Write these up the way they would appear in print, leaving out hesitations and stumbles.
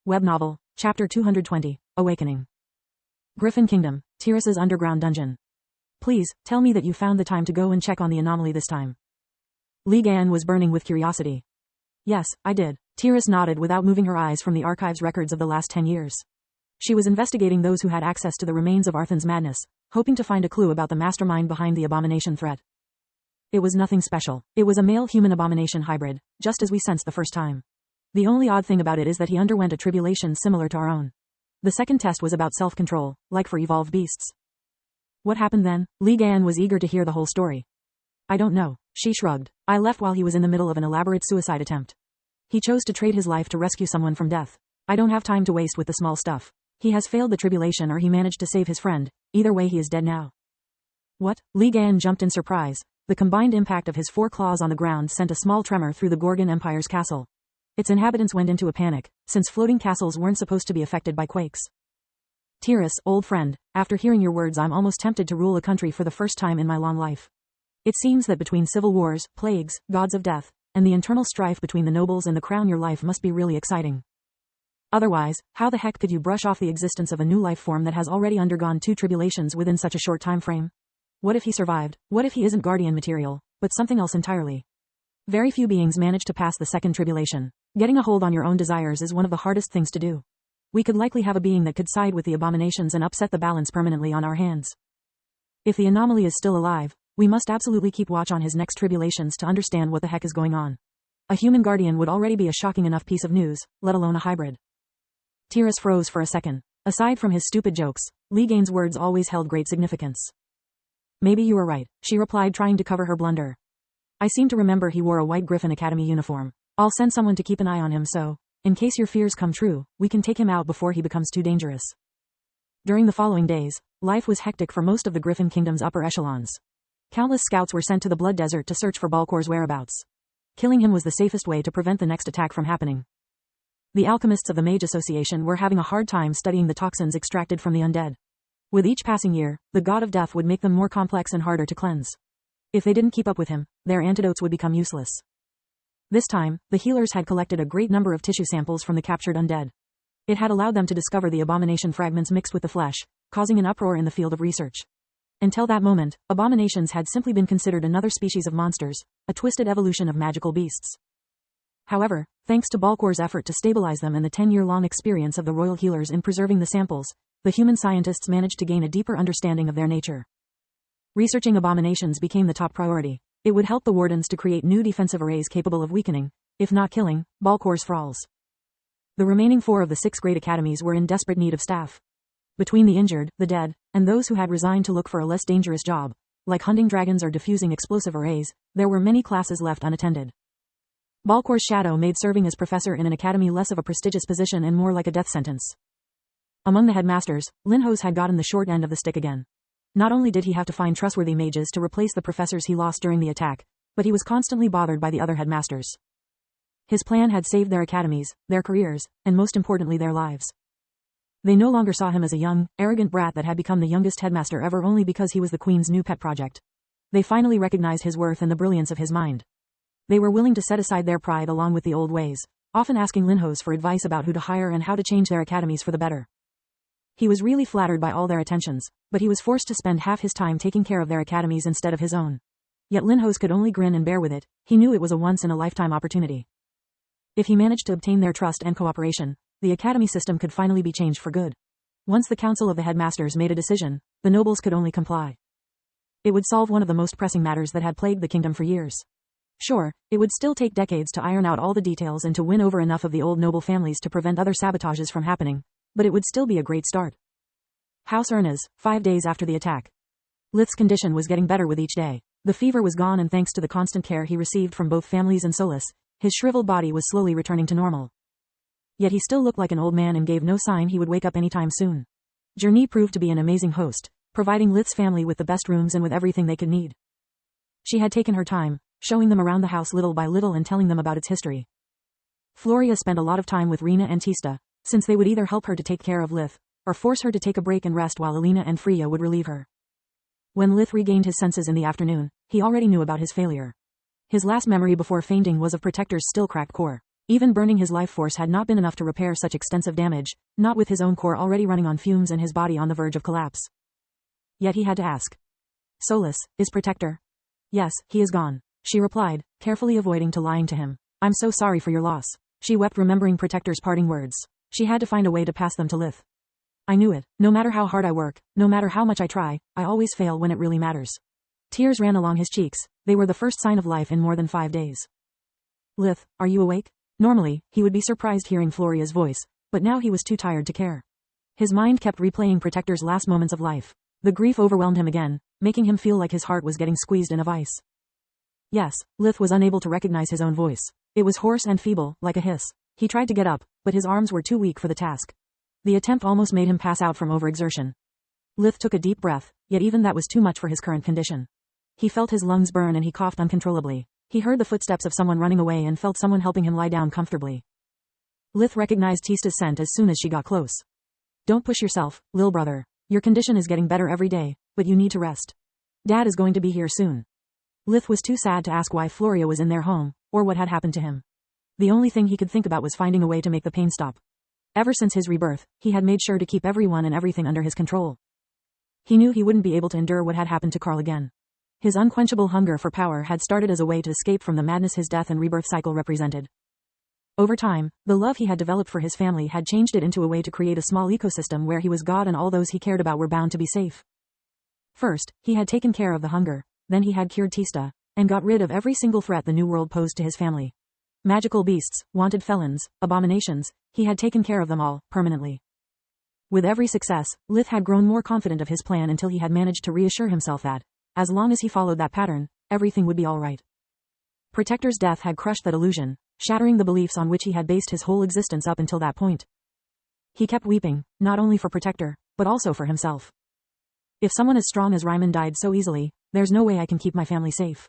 Web Novel, Chapter 220, Awakening. Griffin Kingdom, Tyrus's underground dungeon. Please, tell me that you found the time to go and check on the anomaly this time. Li Gan was burning with curiosity. Yes, I did. Tyrus nodded without moving her eyes from the archive's records of the last 10 years. She was investigating those who had access to the remains of Arthan's madness, hoping to find a clue about the mastermind behind the abomination threat. It was nothing special. It was a male-human abomination hybrid, just as we sensed the first time. The only odd thing about it is that he underwent a tribulation similar to our own. The second test was about self-control, like for evolved beasts. What happened then? Li Gan was eager to hear the whole story. I don't know, she shrugged. I left while he was in the middle of an elaborate suicide attempt. He chose to trade his life to rescue someone from death. I don't have time to waste with the small stuff. He has failed the tribulation or he managed to save his friend. Either way he is dead now. What? Li Gan jumped in surprise. The combined impact of his 4 claws on the ground sent a small tremor through the Gorgon Empire's castle. Its inhabitants went into a panic, since floating castles weren't supposed to be affected by quakes. Tyrus, old friend, after hearing your words I'm almost tempted to rule a country for the first time in my long life. It seems that between civil wars, plagues, gods of death, and the internal strife between the nobles and the crown your life must be really exciting. Otherwise, how the heck could you brush off the existence of a new life form that has already undergone 2 tribulations within such a short time frame? What if he survived? What if he isn't guardian material, but something else entirely? Very few beings manage to pass the second tribulation. Getting a hold on your own desires is one of the hardest things to do. We could likely have a being that could side with the abominations and upset the balance permanently on our hands. If the anomaly is still alive, we must absolutely keep watch on his next tribulations to understand what the heck is going on. A human guardian would already be a shocking enough piece of news, let alone a hybrid. Tyrus froze for a second. Aside from his stupid jokes, Li Gan's words always held great significance. Maybe you were right, she replied, trying to cover her blunder. I seem to remember he wore a white Griffin Academy uniform. I'll send someone to keep an eye on him so, in case your fears come true, we can take him out before he becomes too dangerous. During the following days, life was hectic for most of the Griffin Kingdom's upper echelons. Countless scouts were sent to the Blood Desert to search for Balkor's whereabouts. Killing him was the safest way to prevent the next attack from happening. The alchemists of the Mage Association were having a hard time studying the toxins extracted from the undead. With each passing year, the god of death would make them more complex and harder to cleanse. If they didn't keep up with him, their antidotes would become useless. This time, the healers had collected a great number of tissue samples from the captured undead. It had allowed them to discover the abomination fragments mixed with the flesh, causing an uproar in the field of research. Until that moment, abominations had simply been considered another species of monsters, a twisted evolution of magical beasts. However, thanks to Balkor's effort to stabilize them and the 10-year-long experience of the royal healers in preserving the samples, the human scientists managed to gain a deeper understanding of their nature. Researching abominations became the top priority. It would help the wardens to create new defensive arrays capable of weakening, if not killing, Balkor's thralls. The remaining 4 of the 6 great academies were in desperate need of staff. Between the injured, the dead, and those who had resigned to look for a less dangerous job, like hunting dragons or diffusing explosive arrays, there were many classes left unattended. Balkor's shadow made serving as professor in an academy less of a prestigious position and more like a death sentence. Among the headmasters, Linhos had gotten the short end of the stick again. Not only did he have to find trustworthy mages to replace the professors he lost during the attack, but he was constantly bothered by the other headmasters. His plan had saved their academies, their careers, and most importantly their lives. They no longer saw him as a young, arrogant brat that had become the youngest headmaster ever only because he was the Queen's new pet project. They finally recognized his worth and the brilliance of his mind. They were willing to set aside their pride along with the old ways, often asking Linhos for advice about who to hire and how to change their academies for the better. He was really flattered by all their attentions, but he was forced to spend half his time taking care of their academies instead of his own. Yet Linhos could only grin and bear with it. He knew it was a once-in-a-lifetime opportunity. If he managed to obtain their trust and cooperation, the academy system could finally be changed for good. Once the council of the headmasters made a decision, the nobles could only comply. It would solve one of the most pressing matters that had plagued the kingdom for years. Sure, it would still take decades to iron out all the details and to win over enough of the old noble families to prevent other sabotages from happening, but it would still be a great start. House Ernaz, 5 days after the attack. Lith's condition was getting better with each day. The fever was gone and thanks to the constant care he received from both families and Solus, his shriveled body was slowly returning to normal. Yet he still looked like an old man and gave no sign he would wake up anytime soon. Journey proved to be an amazing host, providing Lith's family with the best rooms and with everything they could need. She had taken her time, showing them around the house little by little and telling them about its history. Floria spent a lot of time with Rena and Tista, since they would either help her to take care of Lith, or force her to take a break and rest while Alina and Freya would relieve her. When Lith regained his senses in the afternoon, he already knew about his failure. His last memory before fainting was of Protector's still cracked core. Even burning his life force had not been enough to repair such extensive damage, not with his own core already running on fumes and his body on the verge of collapse. Yet he had to ask. Solus, is Protector? Yes, he is gone, she replied, carefully avoiding to lying to him. I'm so sorry for your loss. She wept, remembering Protector's parting words. She had to find a way to pass them to Lith. I knew it. No matter how hard I work, no matter how much I try, I always fail when it really matters. Tears ran along his cheeks. They were the first sign of life in more than 5 days. Lith, are you awake? Normally, he would be surprised hearing Floria's voice, but now he was too tired to care. His mind kept replaying Protector's last moments of life. The grief overwhelmed him again, making him feel like his heart was getting squeezed in a vice. Yes, Lith was unable to recognize his own voice. It was hoarse and feeble, like a hiss. He tried to get up, but his arms were too weak for the task. The attempt almost made him pass out from overexertion. Lith took a deep breath, yet even that was too much for his current condition. He felt his lungs burn and he coughed uncontrollably. He heard the footsteps of someone running away and felt someone helping him lie down comfortably. Lith recognized Tista's scent as soon as she got close. Don't push yourself, lil brother. Your condition is getting better every day, but you need to rest. Dad is going to be here soon. Lith was too sad to ask why Floria was in their home, or what had happened to him. The only thing he could think about was finding a way to make the pain stop. Ever since his rebirth, he had made sure to keep everyone and everything under his control. He knew he wouldn't be able to endure what had happened to Carl again. His unquenchable hunger for power had started as a way to escape from the madness his death and rebirth cycle represented. Over time, the love he had developed for his family had changed it into a way to create a small ecosystem where he was God and all those he cared about were bound to be safe. First, he had taken care of the hunger, then he had cured Tista, and got rid of every single threat the new world posed to his family. Magical beasts, wanted felons, abominations, he had taken care of them all, permanently. With every success, Lith had grown more confident of his plan until he had managed to reassure himself that, as long as he followed that pattern, everything would be all right. Protector's death had crushed that illusion, shattering the beliefs on which he had based his whole existence up until that point. He kept weeping, not only for Protector, but also for himself. If someone as strong as Ryman died so easily, there's no way I can keep my family safe.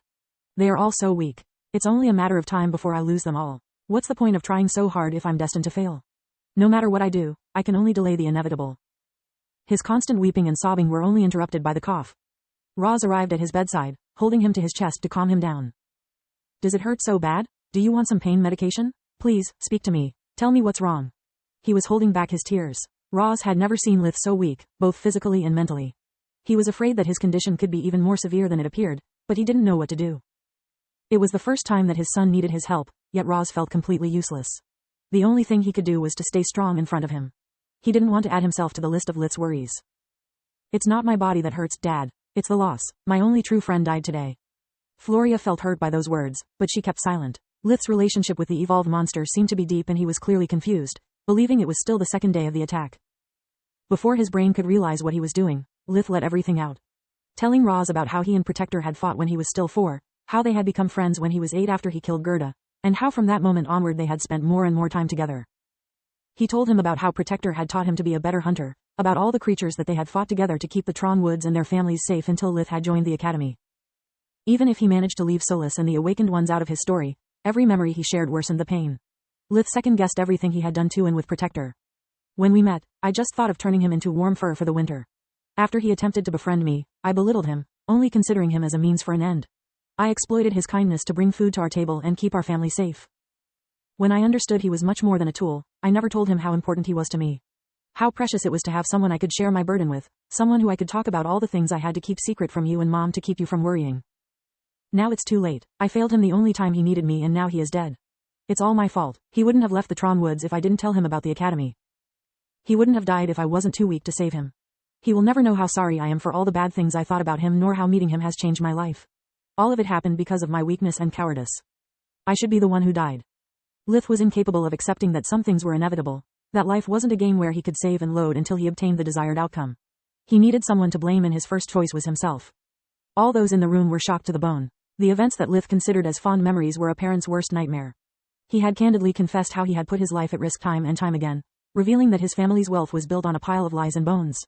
They are all so weak. It's only a matter of time before I lose them all. What's the point of trying so hard if I'm destined to fail? No matter what I do, I can only delay the inevitable. His constant weeping and sobbing were only interrupted by the cough. Roz arrived at his bedside, holding him to his chest to calm him down. Does it hurt so bad? Do you want some pain medication? Please, speak to me. Tell me what's wrong. He was holding back his tears. Roz had never seen Lith so weak, both physically and mentally. He was afraid that his condition could be even more severe than it appeared, but he didn't know what to do. It was the first time that his son needed his help, yet Roz felt completely useless. The only thing he could do was to stay strong in front of him. He didn't want to add himself to the list of Lith's worries. It's not my body that hurts, Dad. It's the loss. My only true friend died today. Floria felt hurt by those words, but she kept silent. Lith's relationship with the evolved monster seemed to be deep and he was clearly confused, believing it was still the second day of the attack. Before his brain could realize what he was doing, Lith let everything out. Telling Roz about how he and Protector had fought when he was still 4, how they had become friends when he was 8 after he killed Gerda, and how from that moment onward they had spent more and more time together. He told him about how Protector had taught him to be a better hunter, about all the creatures that they had fought together to keep the Tron Woods and their families safe until Lith had joined the academy. Even if he managed to leave Solus and the awakened ones out of his story, every memory he shared worsened the pain. Lith second-guessed everything he had done to and with Protector. When we met, I just thought of turning him into warm fur for the winter. After he attempted to befriend me, I belittled him, only considering him as a means for an end. I exploited his kindness to bring food to our table and keep our family safe. When I understood he was much more than a tool, I never told him how important he was to me. How precious it was to have someone I could share my burden with, someone who I could talk about all the things I had to keep secret from you and Mom to keep you from worrying. Now it's too late. I failed him the only time he needed me and now he is dead. It's all my fault. He wouldn't have left the Tron Woods if I didn't tell him about the academy. He wouldn't have died if I wasn't too weak to save him. He will never know how sorry I am for all the bad things I thought about him nor how meeting him has changed my life. All of it happened because of my weakness and cowardice. I should be the one who died. Lith was incapable of accepting that some things were inevitable, that life wasn't a game where he could save and load until he obtained the desired outcome. He needed someone to blame and his first choice was himself. All those in the room were shocked to the bone. The events that Lith considered as fond memories were a parent's worst nightmare. He had candidly confessed how he had put his life at risk time and time again, revealing that his family's wealth was built on a pile of lies and bones.